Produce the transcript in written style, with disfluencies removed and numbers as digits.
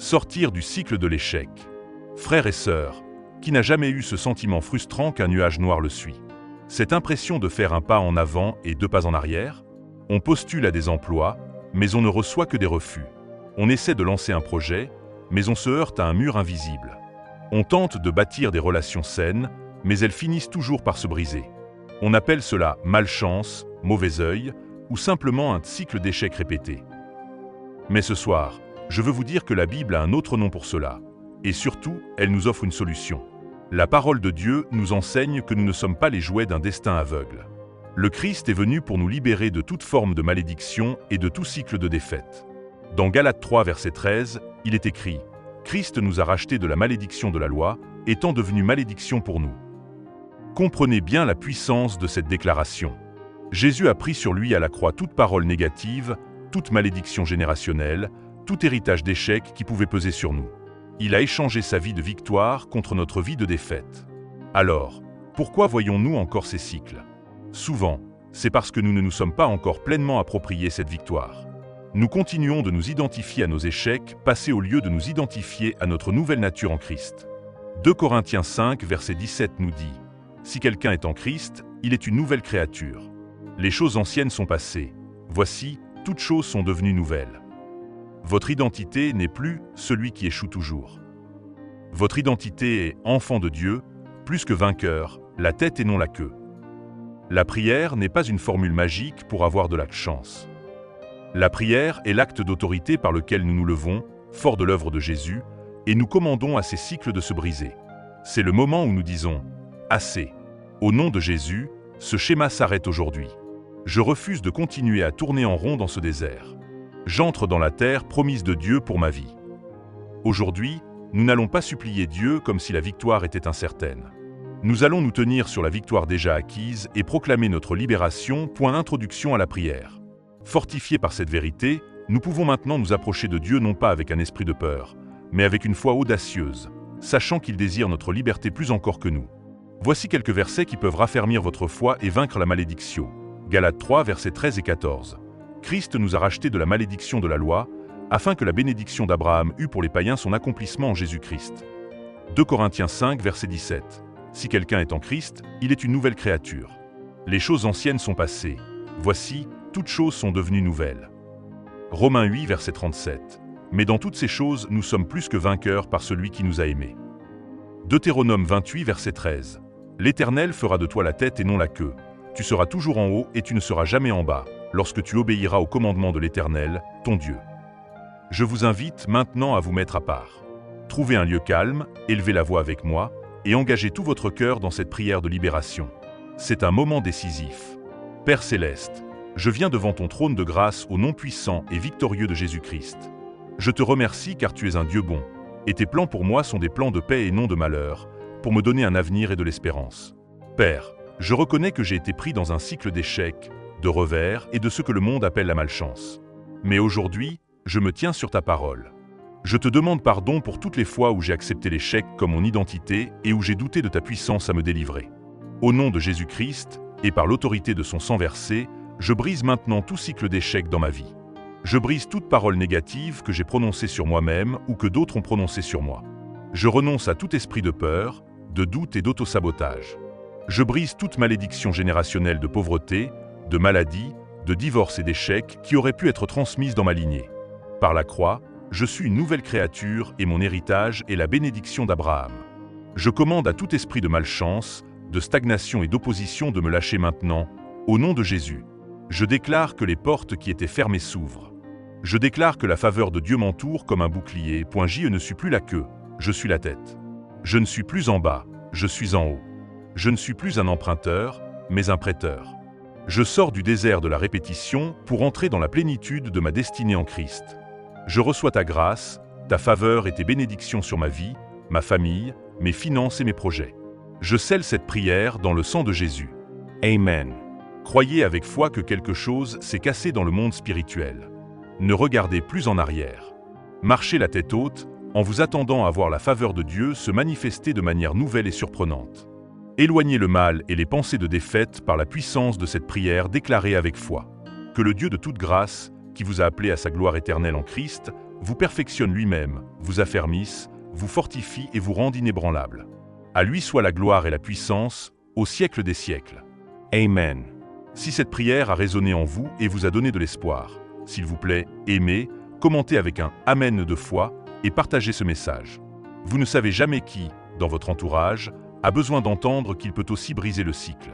Sortir du cycle de l'échec. Frères et sœurs, qui n'a jamais eu ce sentiment frustrant qu'un nuage noir le suit? Cette impression de faire un pas en avant et 2 pas en arrière? On postule à des emplois, mais on ne reçoit que des refus. On essaie de lancer un projet, mais on se heurte à un mur invisible. On tente de bâtir des relations saines, mais elles finissent toujours par se briser. On appelle cela malchance, mauvais œil, ou simplement un cycle d'échecs répétés. Mais ce soir, je veux vous dire que la Bible a un autre nom pour cela. Et surtout, elle nous offre une solution. La parole de Dieu nous enseigne que nous ne sommes pas les jouets d'un destin aveugle. Le Christ est venu pour nous libérer de toute forme de malédiction et de tout cycle de défaite. Dans Galates 3, verset 13, il est écrit « Christ nous a rachetés de la malédiction de la loi, étant devenu malédiction pour nous. » Comprenez bien la puissance de cette déclaration. Jésus a pris sur lui à la croix toute parole négative, toute malédiction générationnelle, tout héritage d'échec qui pouvait peser sur nous. Il a échangé sa vie de victoire contre notre vie de défaite. Alors, pourquoi voyons-nous encore ces cycles? Souvent, c'est parce que nous ne nous sommes pas encore pleinement approprié cette victoire. Nous continuons de nous identifier à nos échecs, passés au lieu de nous identifier à notre nouvelle nature en Christ. 2 Corinthiens 5, verset 17 nous dit « Si quelqu'un est en Christ, il est une nouvelle créature. Les choses anciennes sont passées. Voici, toutes choses sont devenues nouvelles. » Votre identité n'est plus celui qui échoue toujours. Votre identité est enfant de Dieu, plus que vainqueur, la tête et non la queue. La prière n'est pas une formule magique pour avoir de la chance. La prière est l'acte d'autorité par lequel nous nous levons, fort de l'œuvre de Jésus, et nous commandons à ces cycles de se briser. C'est le moment où nous disons « Assez ». Au nom de Jésus, ce schéma s'arrête aujourd'hui. Je refuse de continuer à tourner en rond dans ce désert. J'entre dans la terre promise de Dieu pour ma vie. Aujourd'hui, nous n'allons pas supplier Dieu comme si la victoire était incertaine. Nous allons nous tenir sur la victoire déjà acquise et proclamer notre libération. Point introduction à la prière. Fortifiés par cette vérité, nous pouvons maintenant nous approcher de Dieu non pas avec un esprit de peur, mais avec une foi audacieuse, sachant qu'il désire notre liberté plus encore que nous. Voici quelques versets qui peuvent raffermir votre foi et vaincre la malédiction. Galates 3, versets 13 et 14. Christ nous a rachetés de la malédiction de la loi, afin que la bénédiction d'Abraham eût pour les païens son accomplissement en Jésus-Christ. 2 Corinthiens 5, verset 17. Si quelqu'un est en Christ, il est une nouvelle créature. Les choses anciennes sont passées. Voici, toutes choses sont devenues nouvelles. Romains 8, verset 37. Mais dans toutes ces choses, nous sommes plus que vainqueurs par celui qui nous a aimés. Deutéronome 28, verset 13. L'Éternel fera de toi la tête et non la queue. Tu seras toujours en haut et tu ne seras jamais en bas, lorsque tu obéiras au commandement de l'Éternel, ton Dieu. Je vous invite maintenant à vous mettre à part. Trouvez un lieu calme, élevez la voix avec moi, et engagez tout votre cœur dans cette prière de libération. C'est un moment décisif. Père Céleste, je viens devant ton trône de grâce au nom puissant et victorieux de Jésus-Christ. Je te remercie car tu es un Dieu bon, et tes plans pour moi sont des plans de paix et non de malheur, pour me donner un avenir et de l'espérance. Père, je reconnais que j'ai été pris dans un cycle d'échecs, de revers et de ce que le monde appelle la malchance. Mais aujourd'hui, je me tiens sur ta parole. Je te demande pardon pour toutes les fois où j'ai accepté l'échec comme mon identité et où j'ai douté de ta puissance à me délivrer. Au nom de Jésus-Christ, et par l'autorité de son sang versé, je brise maintenant tout cycle d'échec dans ma vie. Je brise toute parole négative que j'ai prononcée sur moi-même ou que d'autres ont prononcée sur moi. Je renonce à tout esprit de peur, de doute et d'autosabotage. Je brise toute malédiction générationnelle de pauvreté, de maladie, de divorce et d'échec qui auraient pu être transmises dans ma lignée. Par la croix, je suis une nouvelle créature et mon héritage est la bénédiction d'Abraham. Je commande à tout esprit de malchance, de stagnation et d'opposition de me lâcher maintenant, au nom de Jésus. Je déclare que les portes qui étaient fermées s'ouvrent. Je déclare que la faveur de Dieu m'entoure comme un bouclier. Je ne suis plus la queue, je suis la tête. Je ne suis plus en bas, je suis en haut. Je ne suis plus un emprunteur, mais un prêteur. Je sors du désert de la répétition pour entrer dans la plénitude de ma destinée en Christ. Je reçois ta grâce, ta faveur et tes bénédictions sur ma vie, ma famille, mes finances et mes projets. Je scelle cette prière dans le sang de Jésus. Amen. Croyez avec foi que quelque chose s'est cassé dans le monde spirituel. Ne regardez plus en arrière. Marchez la tête haute, en vous attendant à voir la faveur de Dieu se manifester de manière nouvelle et surprenante. Éloignez le mal et les pensées de défaite par la puissance de cette prière déclarée avec foi. Que le Dieu de toute grâce, qui vous a appelé à sa gloire éternelle en Christ, vous perfectionne lui-même, vous affermisse, vous fortifie et vous rende inébranlable. À lui soit la gloire et la puissance, au siècle des siècles. Amen. Si cette prière a résonné en vous et vous a donné de l'espoir, s'il vous plaît, aimez, commentez avec un « Amen » de foi et partagez ce message. Vous ne savez jamais qui, dans votre entourage, a besoin d'entendre qu'il peut aussi briser le cycle.